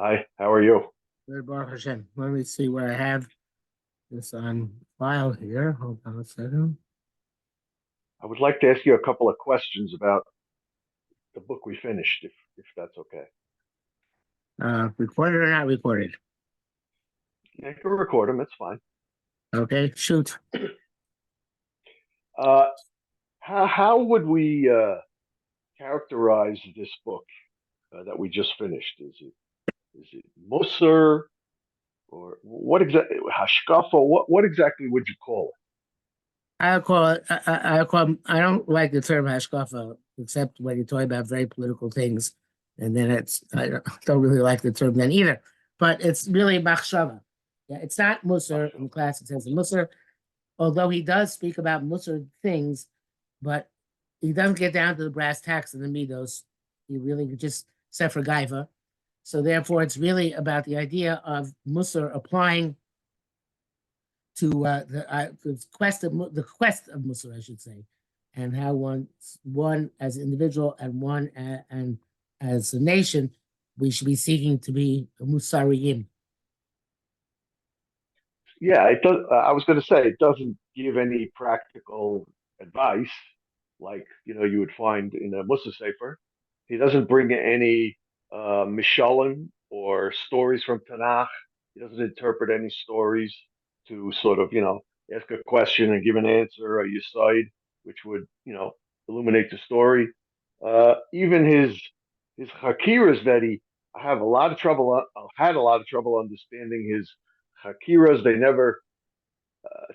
Hi, how are you? Good, Baruch Hashem. Let me see where I have this on file here. Hold on a second. I would like to ask you a couple of questions about the book we finished, if that's okay. Recorded or not recorded? Yeah, you can record them, it's fine. Okay, shoot. Uh, how would we characterize this book that we just finished? Is it Musar or what exactly Hashkafa? What exactly would you call I call it. I call. I don't like the term hashkafa, except when you're talking about very political things, and then I don't really like the term then either. But it's really machshava. Yeah, it's not Musar in it? the class. It says Musar, although he does speak about Musar things, but he doesn't get down to the brass tacks of the midos. He really just sefer gaiva. So therefore, it's really about the idea of Musar applying to the quest of Musar, I should say, and how one as an individual and one and as a nation, we should be seeking to be Musariyim. Yeah, it does. I was going to say it doesn't give any practical advice like you would find in a Musa Sefer. He doesn't bring any mishalim or stories from Tanakh. He doesn't interpret any stories to sort of ask a question and give an answer or you side, which would illuminate the story. Even his hakiras that he I have a lot of trouble. I had a lot of trouble understanding his hakiras. They never,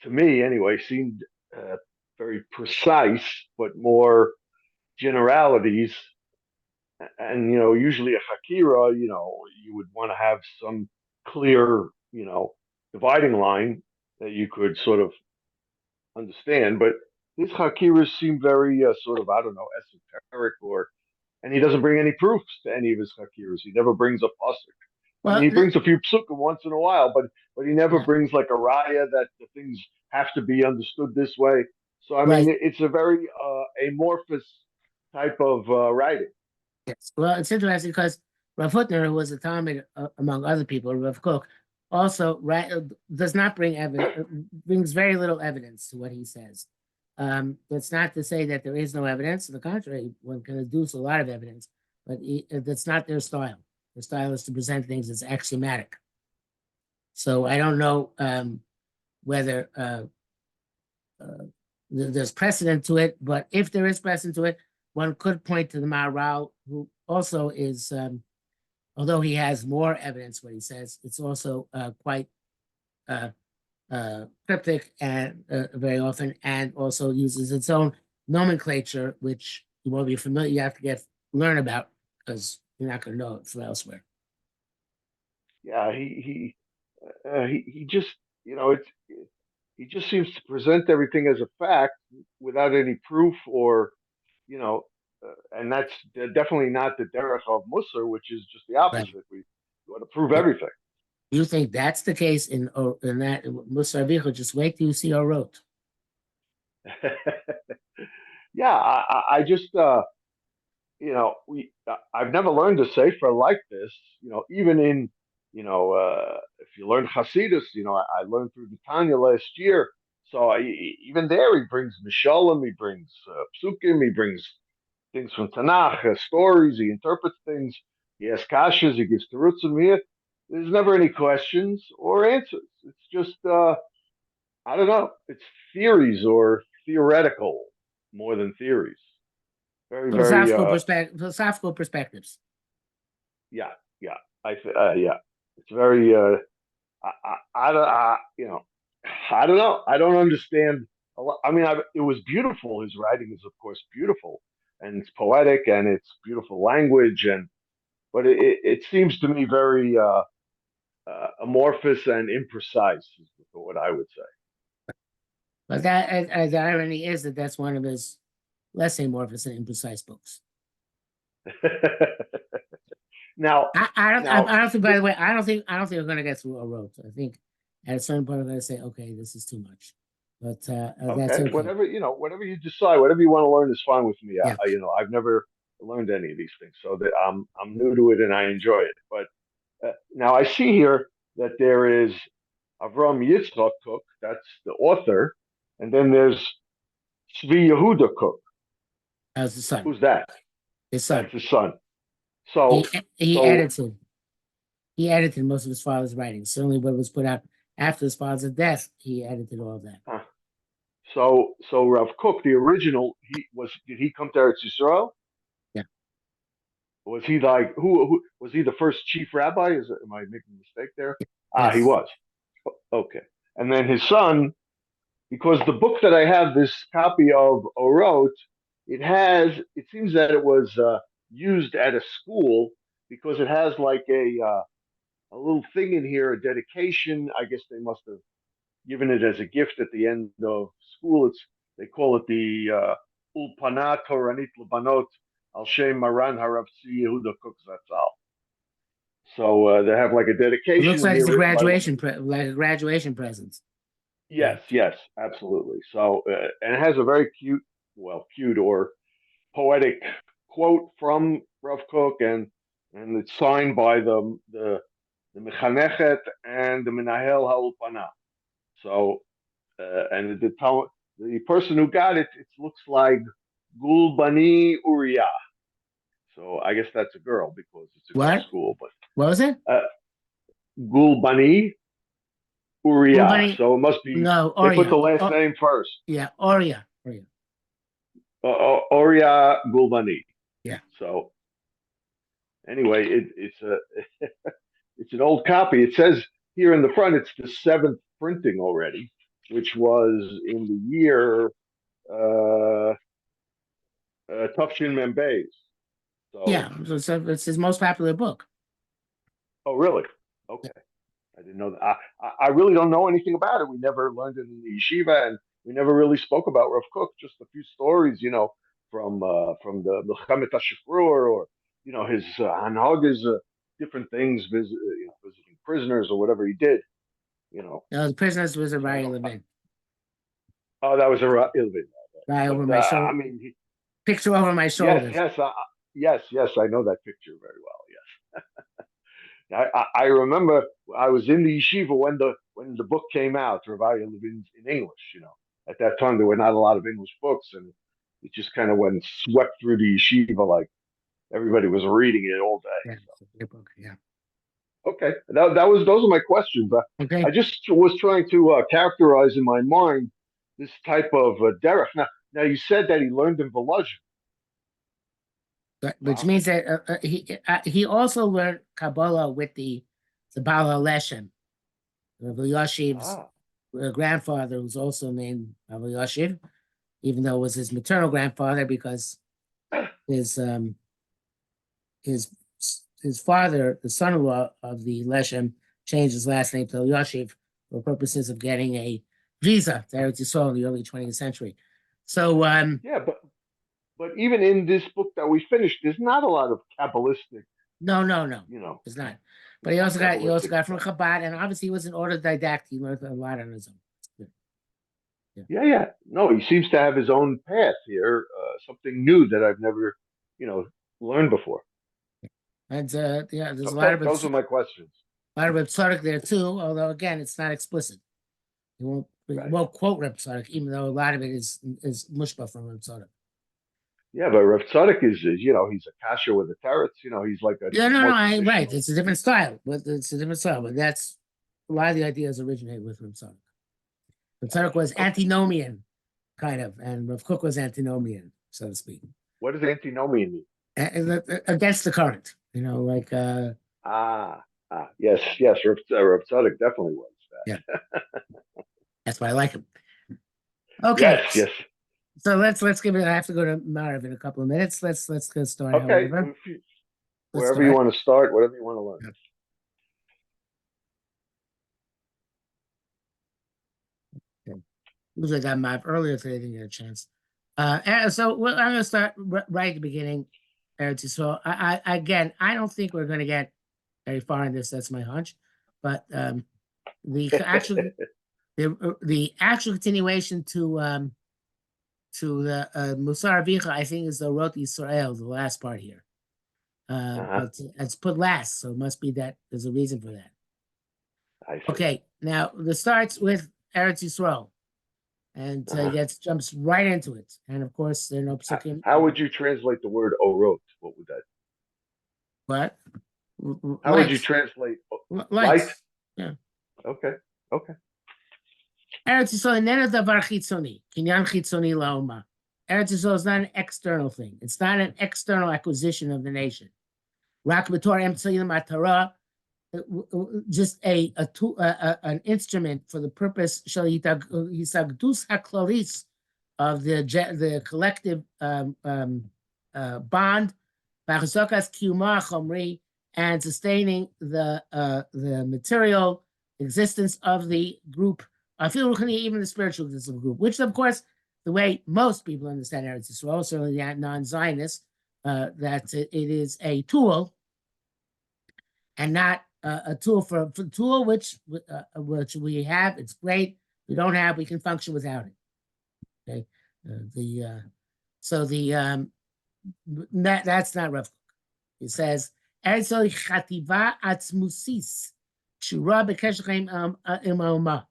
to me anyway, seemed uh, very precise, but more generalities. And usually a hakira, you would want to have some clear, dividing line that you could sort of understand. But his hakiras seem very sort of, I don't know, esoteric, and he doesn't bring any proofs to any of his hakiras. He never brings a pasuk. I mean, Well, he brings a few psukim once in a while, but he never yeah, brings like a raya that the things have to be understood this way. So I mean, right. it's a very amorphous type of writing. Yes. Well, it's interesting because Rav Hutner, who was a Talmud among other people, Rav Kook, also does not bring evidence, brings very little evidence to what he says. That's not to say that there is no evidence. To the contrary, one can deduce a lot of evidence, but that's not their style. Their style is to present things as axiomatic. So I don't know whether there's precedent to it, but if there is precedent to it, one could point to the Maharal, who also is, although he has more evidence, what he says, it's also quite uh, cryptic and very often, and also uses its own nomenclature, which you won't be familiar. You have to learn about because you're not going to know it from elsewhere. Yeah, he just it's he just seems to present everything as a fact without any proof or you know, and that's definitely not the derech of Musar, which is just the Right? opposite. We want to prove But everything. you think that's the case in that Musar Bicha? Just wait till you see Orot. Yeah, I just I've never learned a sefer like this. Even in if you learn Hasidus, I learned through the Tanya last year. So even there, he brings Mishalim, he brings Psukim, he brings things from Tanakh, stories, he interprets things, he has kashas, he gives terutzim here. There's never any questions or answers. It's just I don't know. It's theories or theoretical more than theories. Very, very Philosophical perspectives. yeah, yeah. Yeah. It's very I don't I don't know. I don't understand a lot. I mean, it was beautiful. His writing is of course beautiful and it's poetic and it's beautiful language but it seems to me very amorphous and imprecise is what I would But the irony is that that's one of his less amorphous and imprecise books. say. now I don't think. By this, the way, I don't think we're going to get through a road. I think at a certain point we're going to say, okay, this is too much, but that's okay, okay. whatever you decide, whatever you want to learn is fine with me. Yeah. I've never learned any of these things, so that I'm new to it and I enjoy it. But Now I see here that there is Avram Yitzchak Kook, that's the author, and then there's Tzvi Yehuda Kook. As the son, Who's that? his son. That's his son. He So, he so, edited. He edited most of his father's writings. Certainly, what was put out after his father's death, he edited all of that. so Rav Kook, the original, did he come to Eretz Yisrael? Yeah. Was he like who was he the first chief rabbi? Am I making a mistake there? Ah, he Yes. was. Okay. And then his son, because the book that I have, this copy of Orot, it seems that it was used at a school because it has like a little thing in here, a dedication. I guess they must have given it as a gift at the end of school. They call it the Ulpana Toranit Labanot Al Shem Maran Harav Tzvi Yehuda Kook Zatzal. So they have like a It dedication looks in like here it's a written by one. graduation, like a graduation present. Yes, yes, absolutely. So and it has a very cute or poetic quote from Rav Kook, and it's signed by the Mechanechet and the Menahel Ha'ulpana. So and the person who got it, it looks like Gulbani Uriah. So I guess that's a girl because it's a girl's What? school. But What was it? Gulbani Uriah. Nobody. So it must be No, they put Oria. the last name first. Yeah, Oria. Oria. Oria Gulbani. Yeah. So anyway, it's a it's an old copy. It says here in the front it's the seventh printing already, which was in the year Tufshin Membeis. So Yeah, so it's his most popular book. oh really? Okay, I didn't know that. I really don't know anything about it. We never learned it in the yeshiva, and we never really spoke about Rav Kook. Just a few stories, from the Milchemet HaShifrur, or his Hanhagas, different things, visiting prisoners or whatever he did. No, the prisoners was a Raya So Levin. oh, that was a Ilvin. Right over But my I shoulder. mean, Picture over my yes, shoulders. yes, I know that picture very well. Yes. I remember I was in the yeshiva when the book came out, Ravaya Levin's in English. At that time there were not a lot of English books, and it just kind of went swept through the yeshiva like everybody was reading it all day. Yeah, it's a great book. Yeah. Okay, those are my questions. I Okay. just was trying to characterize in my mind this type of derech. Now you said that he learned in Volozhin. Which means that he also learned Kabbalah with the Baal HaLeshem, Rabbi Yashiv's Ah, grandfather, who's also named Rabbi Yashiv, even though it was his maternal grandfather, because his his his father, the son-in-law of the Leshem, changed his last name to Yashiv for purposes of getting a visa to Eretz Yisroel in the early 20th century. So yeah, but even in this book that we finished, there's not a lot of Kabbalistic, no, you know, it's not. But he also Kabbalistic got from stuff. Chabad, and obviously he was an autodidact. He learned a lot on his own. Yeah. Yeah. No, he seems to have his own path here, something new that I've never, you know, learned before. And yeah, there's Okay, those a are my questions. lot of Reb Tzadok there too. Although again, it's not explicit. He Right. won't quote Reb Tzadok, even though a lot of it is mushba from Reb Tzadok. Yeah, but Rav Tzadok is, he's a kasher with a teretz. He's like Yeah, he's no, more right. traditional. It's a different style, but it's a different style. But that's a lot of the ideas originate with Reb Tzadok. Reb Tzadok was Okay. antinomian, kind of, and Rav Kook was antinomian, so to speak. What does antinomian mean? Against the current, like Ah, yes. Rav Tzadok definitely was yeah, that. that's why I like him. Okay, Yes. so let's give it. I have to go to Marav in a couple of minutes. Let's get started. Okay. However, let's Wherever you start. want to start, whatever you want to learn. Okay. Usually I got Mav earlier today, didn't get a chance. So I'm going to start right at the beginning. So I again, I don't think we're going to get very far in this. That's my hunch, but the actual the actual continuation to the Musar Avicha, I think, is the Orot Yisroel, the last part here. but it's put last, so it must be that there's a reason for that. I see. Okay, now this starts with Eretz Yisroel, and jumps right into it. And of course, there are no psukim. How would you translate the word orot? What would that? What? How would you Lights. translate light? Lights. Yeah. Okay. Okay. Eretz Yisrael nena davar chitzoni, kinyan chitzoni laoma. Eretz Yisrael is not an external thing. It's not an external acquisition of the nation. Rak b'tor emtzayim matara, just an instrument for the purpose shel hisagdus haklalis of the collective bond, v'chazokas kiyuma chomri, and sustaining the material existence of the group, even the spiritual existence of the group, which of course, the way most people understand Eretz Yisrael, certainly the non-Zionists, that it is a tool and not a tool for tool which we have. It's great. We don't have. We can function without it. Okay, that's not Rav Kook. It says Eretz Yisrael chativa atzmusis shura b'kesher chaim ima'oma.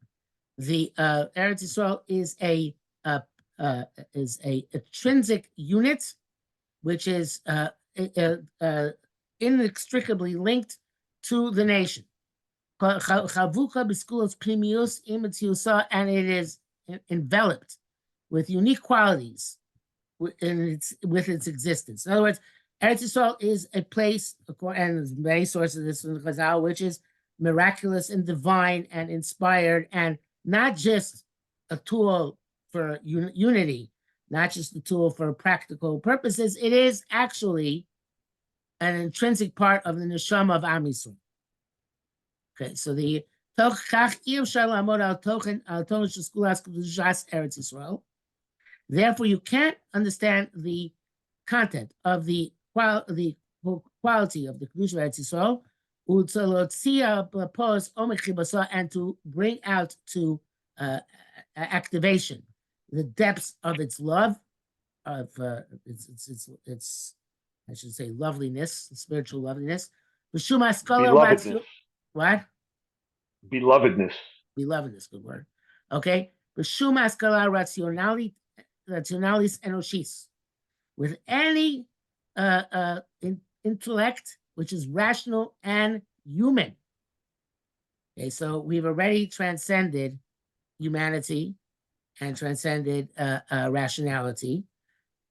The Eretz Yisrael is a intrinsic unit, which is inextricably linked to the nation. And it is enveloped with unique qualities with its existence. In other words, Eretz Yisrael is a place, and there's many sources of this in the Chazal, which is miraculous and divine and inspired, and not just a tool for unity, not just a tool for practical purposes. It is actually an intrinsic part of the neshama of Am Yisrael. Okay, so therefore, you can't understand the content of the quality of the Kedusha of Eretz Yisrael, and to bring out to activation the depths of its love, of its I should say loveliness, spiritual loveliness. Belovedness. What? Belovedness. Belovedness, good word. Okay. Rationalis enoshis. With any intellect which is rational and human. Okay, so we've already transcended humanity and transcended rationality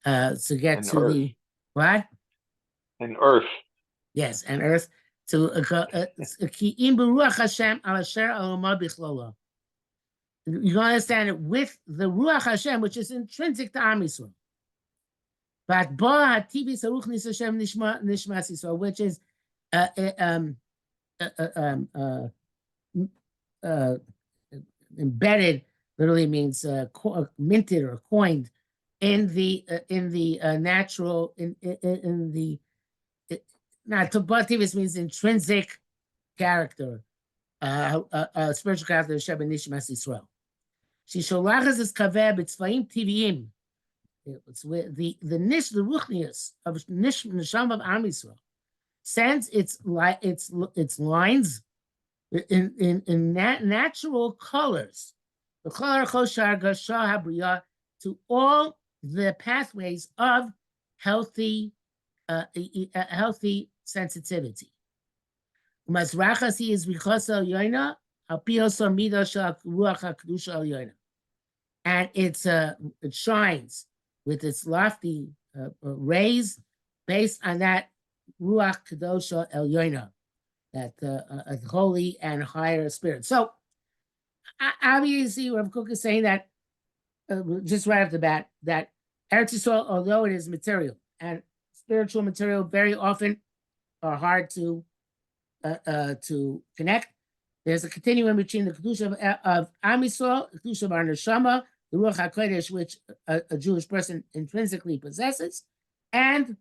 to get to earth. the what? And earth. Yes, and earth to you understand it with the Ruach Hashem, which is intrinsic to Am Yisrael. But which is embedded, literally means minted or coined in the natural not Tabativus means intrinsic character, spiritual character of Sheba Nishmas Yisrael. She sholachas is kaver b'tzvaim tiviyim. It's where the ruchnius of neshama of Am Yisrael sends its lines in natural colors, the color choshar gasha habriya, to all the pathways of healthy sensitivity. Mazrachasi is bichosa yoina, alpiosa mida shal ruach hakdusha al yoina, and it shines with its lofty rays based on that ruach kadosha el yoina, that holy and higher spirit. So obviously, Rav Kook is saying that just right off the bat, that Eretz Yisrael, although it is material, and spiritual material very often are hard to connect. There's a continuum between the Kedusha of Am Yisrael, the Kedusha of our Neshama, the Ruach HaKodesh, which a Jewish person intrinsically possesses, and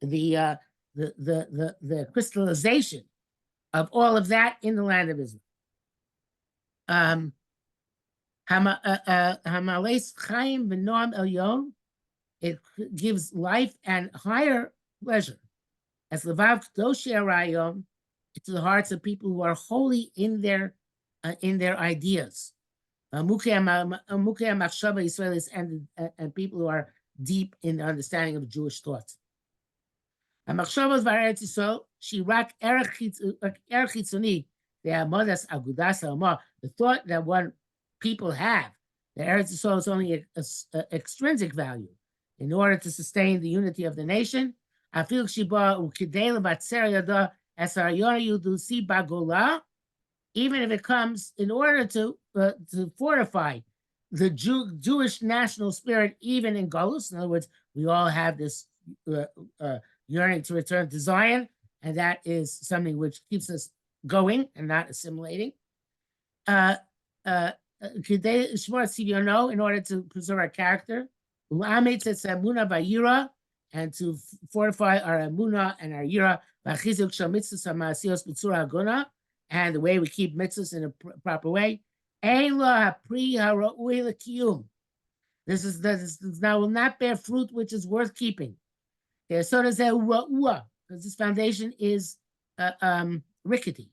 the crystallization of all of that in the land of Israel. Hamales Chaim v'Noam Elyon, it gives life and higher pleasure as Levav Doshi Arayom, to the hearts of people who are holy in their ideas. Mukhe Machshava Israelis and people who are deep in the understanding of Jewish thoughts. Hamachshavos v'Eretz Yisroel shirak erech chitzoni ve'amodas agudas ha'amah. The thought that one people have that Eretz Yisroel is only a extrinsic value in order to sustain the unity of the nation. Afil shiba u'kidei lebatzer yada es ha'yona yudusi bagola. Even if it comes in order to fortify the Jewish national spirit, even in Golus. In other words, we all have this yearning to return to Zion, and that is something which keeps us going and not assimilating. In order to preserve our character, and to fortify our Emunah and our Yira, and the way we keep mitzvahs in a proper way. This now will not bear fruit which is worth keeping. So does because this foundation is rickety.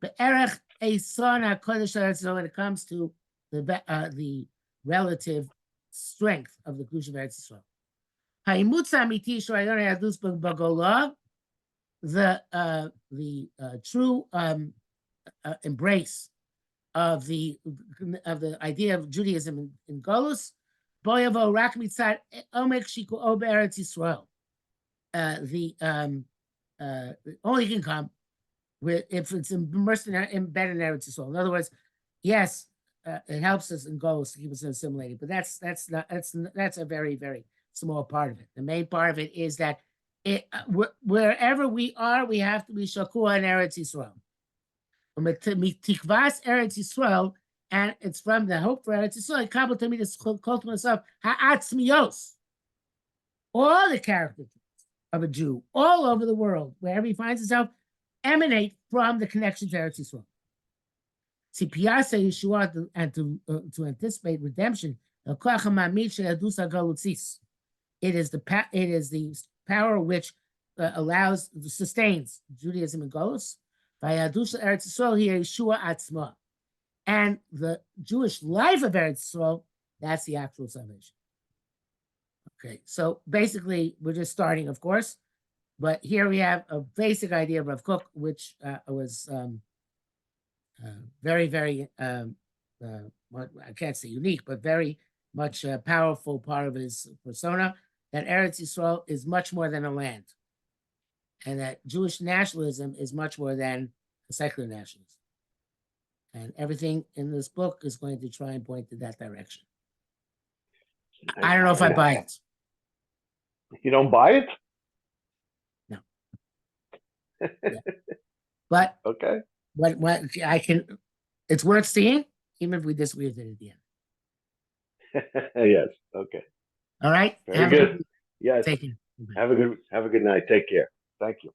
But Erech Eisana Kodesh, when it comes to the relative strength of the Kedusha of Eretz Yisrael. Ha'imutza amiti shorayon yadus b'golah, the true embrace of the idea of Judaism in Golus, boyavo rak mitzad omek shiku'o be'eretz Yisrael. Only can come if it's immersed embedded in Eretz Yisrael. In other words, yes, it helps us in Golus to keep us assimilated, but that's a very, very small part of it. The main part of it is that wherever we are, we have to be shakua in Eretz Yisrael. Mitikvas Eretz Yisrael, and it's from the hope for Eretz Yisrael. Kabbalah to me this called to myself ha'atzmios. All the characters of a Jew all over the world, wherever he finds himself, emanate from the connection to Eretz Yisrael. See, Piasa Yeshua, and to anticipate redemption. It is the power which sustains Judaism and Golus. And the Jewish life of Eretz Yisrael, that's the actual salvation. Okay, so basically, we're just starting, of course, but here we have a basic idea of Rav Kook, which was very, very, I can't say unique, but very much a powerful part of his persona, that Eretz Yisrael is much more than a land, and that Jewish nationalism is much more than a secular nationalism. And everything in this book is going to try and point to that direction. I don't know if I buy it. You don't buy it? No. Yeah. But okay. What I can, it's worth seeing, even if we disagree with it at the end. Yes. Okay. All right. Very good. Yes. Take care. Have a good night. Take care. Thank you.